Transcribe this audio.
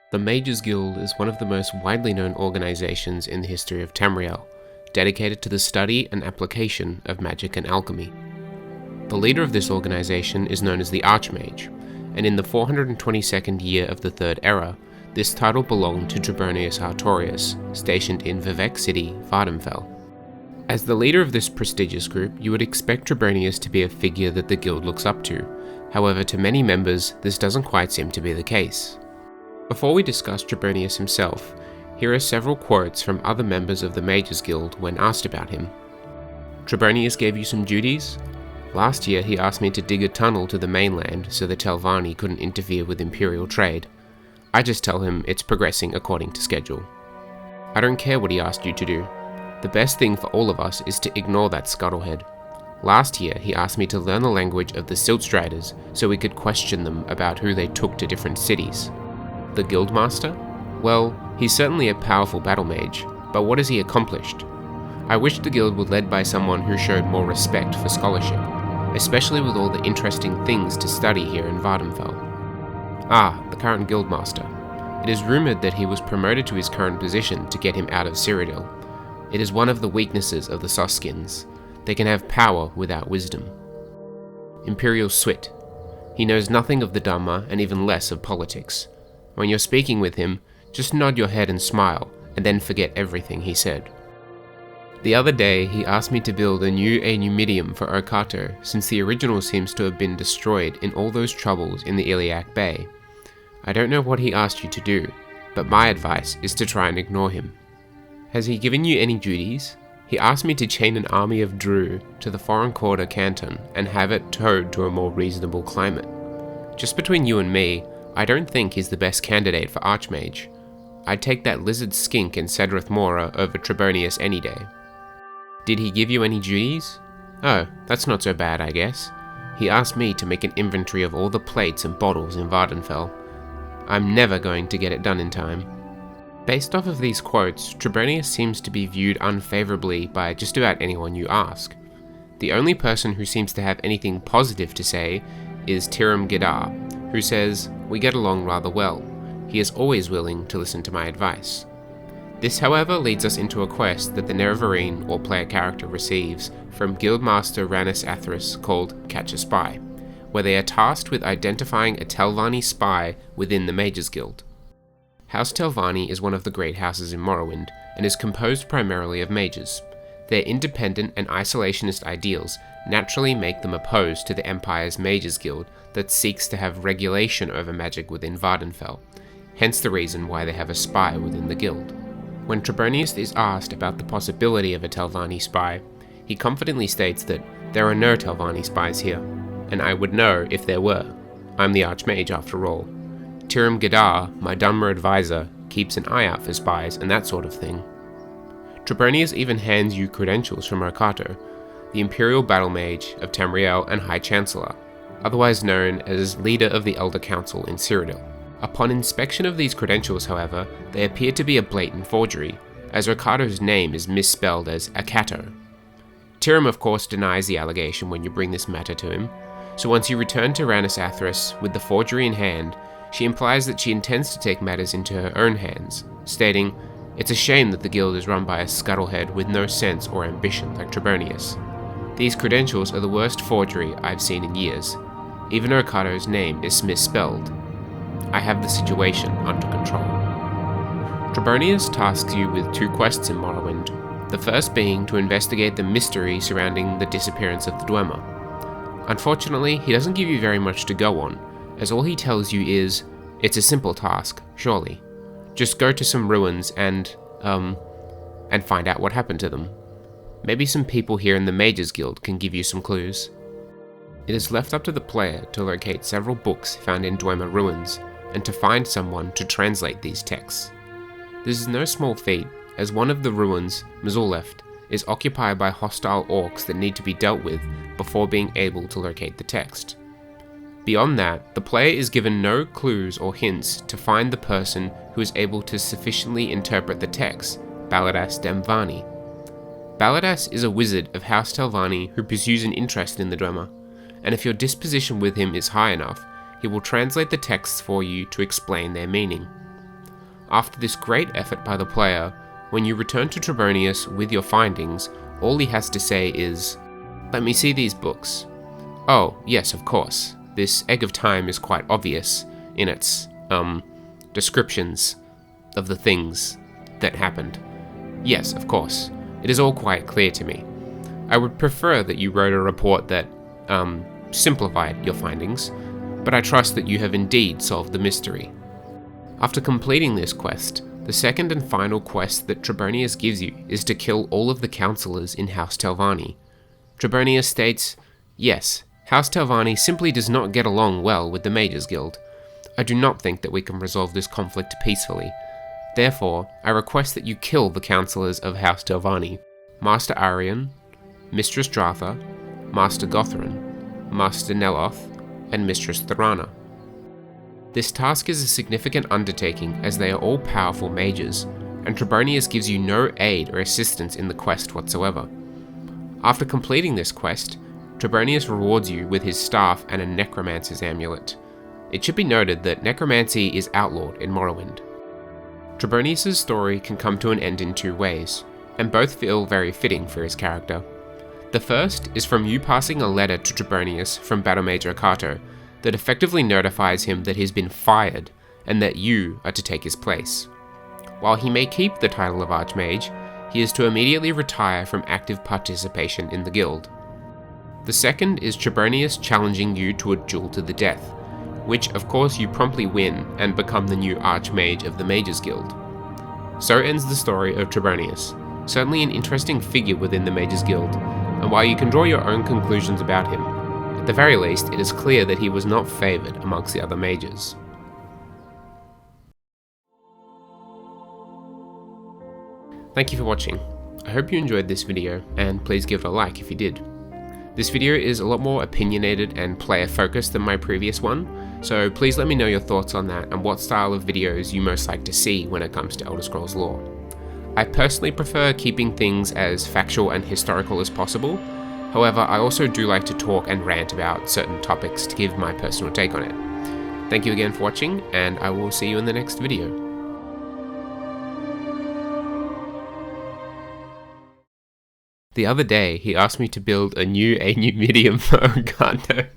The Mages Guild is one of the most widely known organizations in the history of Tamriel, dedicated to the study and application of magic and alchemy. The leader of this organization is known as the arch-mage, and in the 422nd year of the Third Era, this title belonged to Trebonius Artorius, stationed in Vivec City, Vvardenfell. As the leader of this prestigious group, you would expect Trebonius to be a figure that the guild looks up to. However, to many members, this doesn't quite seem to be the case. Before we discuss Trebonius himself, here are several quotes from other members of the Mages Guild when asked about him. Trebonius gave you some duties? Last year he asked me to dig a tunnel to the mainland so the Telvanni couldn't interfere with imperial trade. I just tell him it's progressing according to schedule. I don't care what he asked you to do. The best thing for all of us is to ignore that scuttlehead. Last year he asked me to learn the language of the Siltstriders so we could question them about who they took to different cities. The Guildmaster? Well, he's certainly a powerful battle mage, but what has he accomplished? I wish the guild were led by someone who showed more respect for scholarship, especially with all the interesting things to study here in Vvardenfell. The current Guildmaster. It is rumoured that he was promoted to his current position to get him out of Cyrodiil. It is one of the weaknesses of the Soskins. They can have power without wisdom. Imperial Swit. He knows nothing of the Dhamma and even less of politics. When you're speaking with him, just nod your head and smile, and then forget everything he said. The other day, he asked me to build a new Anumidium for Okato, since the original seems to have been destroyed in all those troubles in the Iliac Bay. I don't know what he asked you to do, but my advice is to try and ignore him. Has he given you any duties? He asked me to chain an army of Dru to the foreign quarter canton and have it towed to a more reasonable climate. Just between you and me, I don't think he's the best candidate for Archmage. I'd take that lizard skink in Cedrith Mora over Trebonius any day. Did he give you any duties? Oh, that's not so bad, I guess. He asked me to make an inventory of all the plates and bottles in Vvardenfell. I'm never going to get it done in time. Based off of these quotes, Trebonius seems to be viewed unfavourably by just about anyone you ask. The only person who seems to have anything positive to say is Tiram Gedar, who says, "We get along rather well. He is always willing to listen to my advice." This, however, leads us into a quest that the Nerevarine or player character receives from Guildmaster Ranus Athris called Catch a Spy, where they are tasked with identifying a Telvanni Spy within the Mages Guild. House Telvanni is one of the great houses in Morrowind, and is composed primarily of mages. Their independent and isolationist ideals naturally make them opposed to the Empire's Mages Guild that seeks to have regulation over magic within Vvardenfell, hence the reason why they have a spy within the guild. When Trebonius is asked about the possibility of a Telvanni spy, he confidently states that there are no Telvanni spies here, and I would know if there were. I'm the Archmage after all. Tiram Gedar, my Dwemer advisor, keeps an eye out for spies and that sort of thing. Trebonius even hands you credentials from Okato, the Imperial Battle Mage of Tamriel and High Chancellor, otherwise known as leader of the Elder Council in Cyrodiil. Upon inspection of these credentials, however, they appear to be a blatant forgery, as Okato's name is misspelled as Akato. Tiram of course denies the allegation when you bring this matter to him, so once you return to Ranus Athris with the forgery in hand, she implies that she intends to take matters into her own hands, stating, "It's a shame that the guild is run by a scuttlehead with no sense or ambition like Trebonius. These credentials are the worst forgery I've seen in years. Even Okato's name is misspelled. I have the situation under control." Trebonius tasks you with 2 quests in Morrowind, the first being to investigate the mystery surrounding the disappearance of the Dwemer. Unfortunately, he doesn't give you very much to go on, as all he tells you is, "It's a simple task, surely. Just go to some ruins and find out what happened to them. Maybe some people here in the Mages Guild can give you some clues." It is left up to the player to locate several books found in Dwemer ruins, and to find someone to translate these texts. This is no small feat, as one of the ruins, Mzuleft, is occupied by hostile orcs that need to be dealt with before being able to locate the text. Beyond that, the player is given no clues or hints to find the person who is able to sufficiently interpret the text, Baladas Demvani. Baladas is a wizard of House Telvanni who pursues an interest in the Dwemer, and if your disposition with him is high enough, he will translate the texts for you to explain their meaning. After this great effort by the player, when you return to Trebonius with your findings, all he has to say is, "Let me see these books." Oh, yes, of course. This Egg of Time is quite obvious in its, descriptions of the things that happened. Yes, of course. It is all quite clear to me. I would prefer that you wrote a report that, simplified your findings, but I trust that you have indeed solved the mystery. After completing this quest, the second and final quest that Trebonius gives you is to kill all of the Councilors in House Telvanni. Trebonius states, "Yes, House Telvanni simply does not get along well with the Mages Guild. I do not think that we can resolve this conflict peacefully. Therefore, I request that you kill the Councilors of House Telvanni, Master Arian, Mistress Dratha, Master Gothrin, Master Neloth, and Mistress Thorana." This task is a significant undertaking as they are all powerful mages, and Trebonius gives you no aid or assistance in the quest whatsoever. After completing this quest, Trebonius rewards you with his staff and a necromancer's amulet. It should be noted that necromancy is outlawed in Morrowind. Trebonius' story can come to an end in two ways, and both feel very fitting for his character. The first is from you passing a letter to Trebonius from Battlemage Okato that effectively notifies him that he's been fired and that you are to take his place. While he may keep the title of Archmage, he is to immediately retire from active participation in the guild. The second is Trebonius challenging you to a duel to the death, which of course you promptly win and become the new Archmage of the Mages Guild. So ends the story of Trebonius, certainly an interesting figure within the Mages Guild, and while you can draw your own conclusions about him, at the very least it is clear that he was not favoured amongst the other mages. Thank you for watching. I hope you enjoyed this video, and please give it a like if you did. This video is a lot more opinionated and player focused than my previous one, so please let me know your thoughts on that and what style of videos you most like to see when it comes to Elder Scrolls lore. I personally prefer keeping things as factual and historical as possible. However, I also do like to talk and rant about certain topics to give my personal take on it. Thank you again for watching, and I will see you in the next video. The other day, he asked me to build a new medium for Okato.